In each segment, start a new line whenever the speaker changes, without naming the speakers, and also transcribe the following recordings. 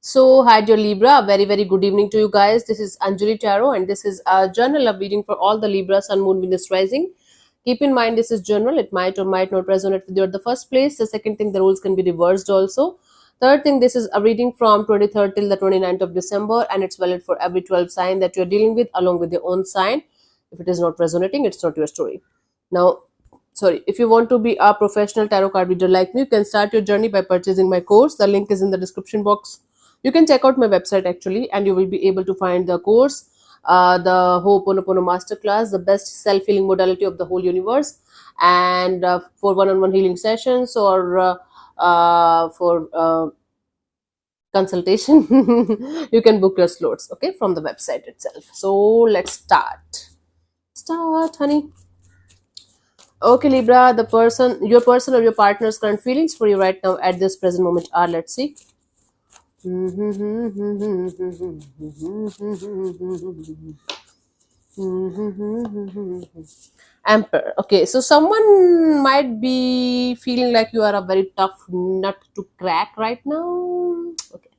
So, hi dear Libra, a very very good evening to you guys. This is Anjali Tarot, and this is a journal of reading for all the Libra, Sun, Moon, Venus, Rising. Keep in mind this is general; it might or might not resonate with you at the first place. The second thing, the rules can be reversed also. Third thing, this is a reading from 23rd till the 29th of December, and it's valid for every 12 sign that you're dealing with, along with your own sign. If it is not resonating, it's not your story. Now, sorry, if you want to be a professional tarot card reader like me, you can start your journey by purchasing my course. The link is in the description box. You can check out my website actually, and you will be able to find the course, the Ho'oponopono masterclass, the best self-healing modality of the whole universe. And for one-on-one healing sessions or for consultation, you can book your slots, okay, from the website itself. So let's start, honey. Okay, Libra, your person or your partner's current feelings for you right now at this present moment are, let's see. Emperor. Okay, so someone might be feeling like you are a very tough nut to crack right now. Okay,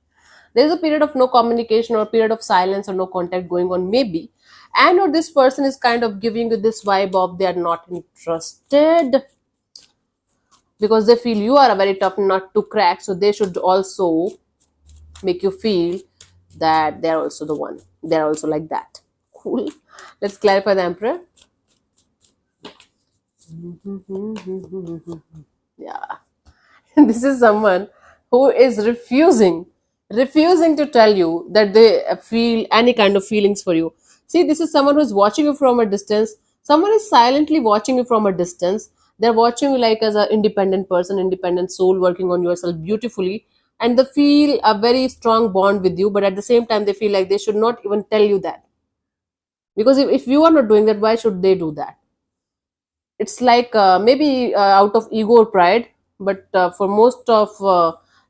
there's a period of no communication or a period of silence or no contact going on, maybe, and or this person is kind of giving you this vibe of they are not interested because they feel you are a very tough nut to crack, so they should also make you feel that they're also the one. They're also like that. Cool. Let's clarify the Emperor. Yeah. This is someone who is refusing to tell you that they feel any kind of feelings for you. See, this is someone who's watching you from a distance. Someone is silently watching you from a distance. They're watching you like as an independent person, independent soul, working on yourself beautifully, and they feel a very strong bond with you, but at the same time they feel like they should not even tell you that, because if you are not doing that, why should they do that? It's like maybe out of ego or pride, but for most of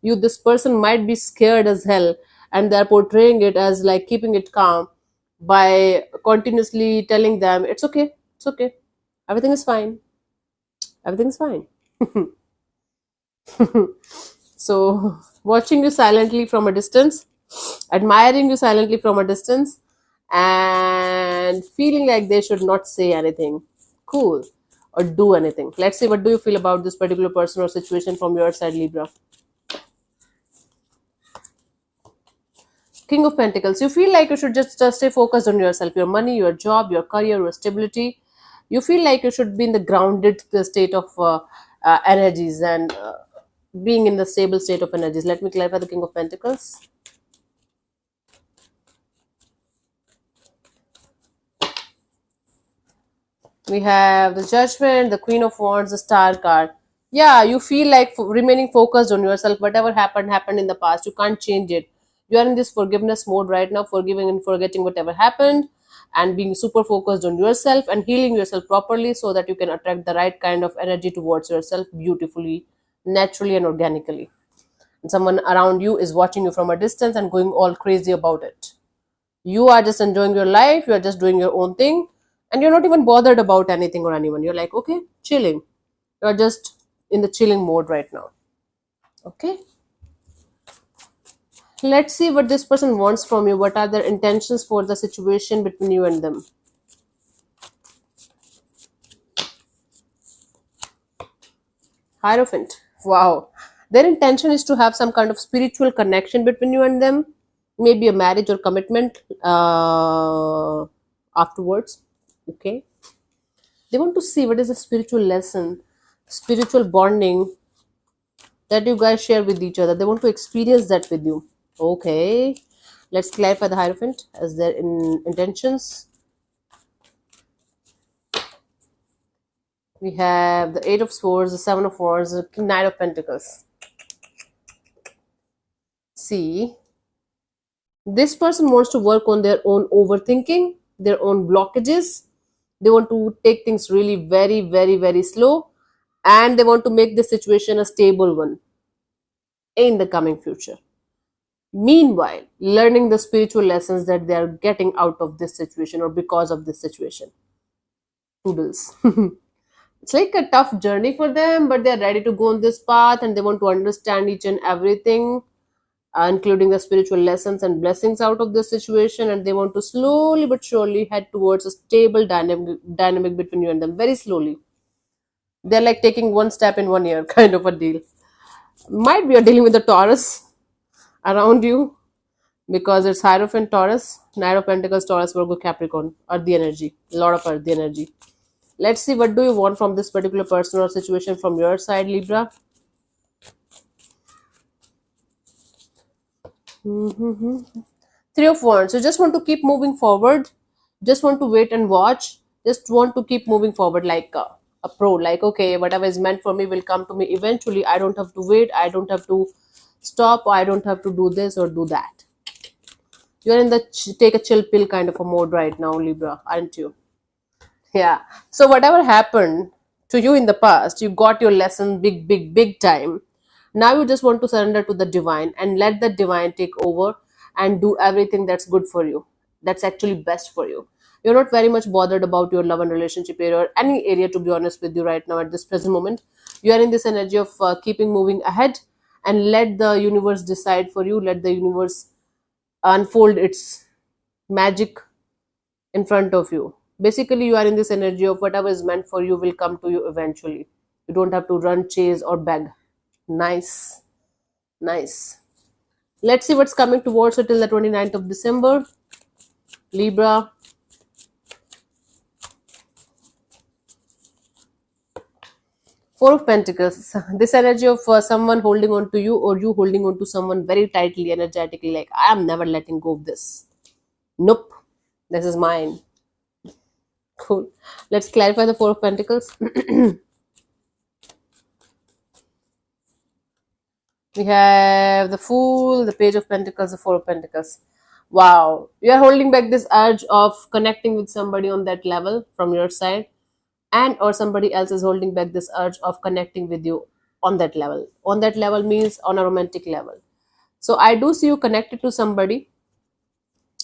you, this person might be scared as hell, and they're portraying it as like keeping it calm by continuously telling them it's okay, everything is fine, everything is fine. So watching you silently from a distance, admiring you silently from a distance, and feeling like they should not say anything cool or do anything. Let's see, what do you feel about this particular person or situation from your side, Libra? King of Pentacles. You feel like you should just stay focused on yourself, your money, your job, your career, your stability. You feel like you should be in the grounded state of energies and being in the stable state of energies. Let me clarify the King of Pentacles. We have the Judgment, the Queen of Wands, the Star card. Yeah, you feel like remaining focused on yourself. Whatever happened in the past. You can't change it. You are in this forgiveness mode right now, forgiving and forgetting whatever happened, and being super focused on yourself and healing yourself properly so that you can attract the right kind of energy towards yourself beautifully, naturally, and organically. And someone around you is watching you from a distance and going all crazy about it. You are just enjoying your life, you are just doing your own thing, and you're not even bothered about anything or anyone. You're like, okay, chilling. You're just in the chilling mode right now. Okay, let's see what this person wants from you. What are their intentions for the situation between you and them? Hierophant. Wow, their intention is to have some kind of spiritual connection between you and them, maybe a marriage or commitment afterwards. Okay, they want to see what is the spiritual lesson, spiritual bonding that you guys share with each other. They want to experience that with you. Okay, let's clarify the Hierophant as their intentions. We have the Eight of Swords, the Seven of Wands, the Knight of Pentacles. See, this person wants to work on their own overthinking, their own blockages. They want to take things really very, very, very slow, and they want to make the situation a stable one in the coming future. Meanwhile, learning the spiritual lessons that they are getting out of this situation or because of this situation. Toodles. It's like a tough journey for them, but they're ready to go on this path and they want to understand each and everything. including the spiritual lessons and blessings out of this situation, and they want to slowly but surely head towards a stable dynamic between you and them, very slowly. They're like taking one step in 1 year kind of a deal. Might be you're dealing with the Taurus around you, because it's Hierophant Taurus, Knight of Pentacles, Taurus, Virgo, Capricorn, earthy energy, a lot of earthy energy. Let's see, what do you want from this particular person or situation from your side, Libra? Three of Wands. You just want to keep moving forward, just want to wait and watch, just want to keep moving forward like a pro. Like, okay, whatever is meant for me will come to me eventually. I don't have to wait, I don't have to stop, I don't have to do this or do that. You're in the take a chill pill kind of a mode right now, Libra, aren't you? Yeah. So whatever happened to you in the past, you got your lesson big, big, big time. Now you just want to surrender to the divine and let the divine take over and do everything that's good for you. That's actually best for you. You're not very much bothered about your love and relationship area or any area, to be honest with you, right now at this present moment. You are in this energy of keeping moving ahead and let the universe decide for you. Let the universe unfold its magic in front of you. Basically, you are in this energy of whatever is meant for you will come to you eventually. You don't have to run, chase, or beg. Nice, nice. Let's see what's coming towards you till the 29th of December. Libra. Four of Pentacles. This energy of someone holding on to you or you holding on to someone very tightly, energetically, like, I am never letting go of this. Nope. This is mine. Cool. Let's clarify the Four of Pentacles. We have the Fool, the Page of Pentacles, the Four of Pentacles. Wow. You are holding back this urge of connecting with somebody on that level from your side, and or somebody else is holding back this urge of connecting with you on that level. On that level means on a romantic level. So I do see you connected to somebody,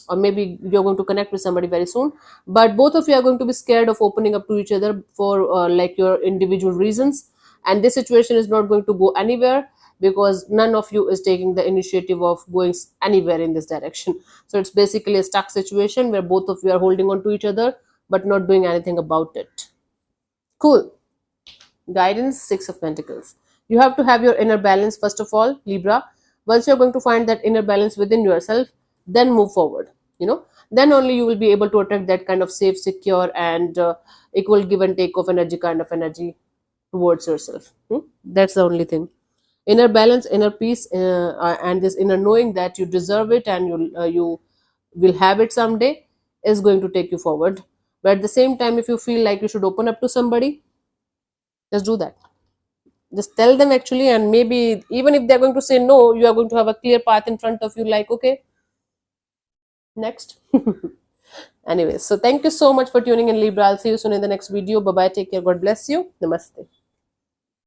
or maybe you're going to connect with somebody very soon, but both of you are going to be scared of opening up to each other for like your individual reasons, and this situation is not going to go anywhere because none of you is taking the initiative of going anywhere in this direction. So it's basically a stuck situation where both of you are holding on to each other but not doing anything about it. Cool. Guidance, Six of Pentacles. You have to have your inner balance first of all, Libra. Once you're going to find that inner balance within yourself, then move forward. Then only you will be able to attract that kind of safe, secure, and equal give and take of energy, kind of energy towards yourself. That's the only thing. Inner balance, inner peace, and this inner knowing that you deserve it and you will have it someday is going to take you forward. But at the same time, if you feel like you should open up to somebody, just do that. Just tell them actually, and maybe even if they're going to say no, you are going to have a clear path in front of you, like, okay, next. Anyways, so thank you so much for tuning in, Libra. I'll see you soon in the next video. Bye bye, take care, God bless you, namaste.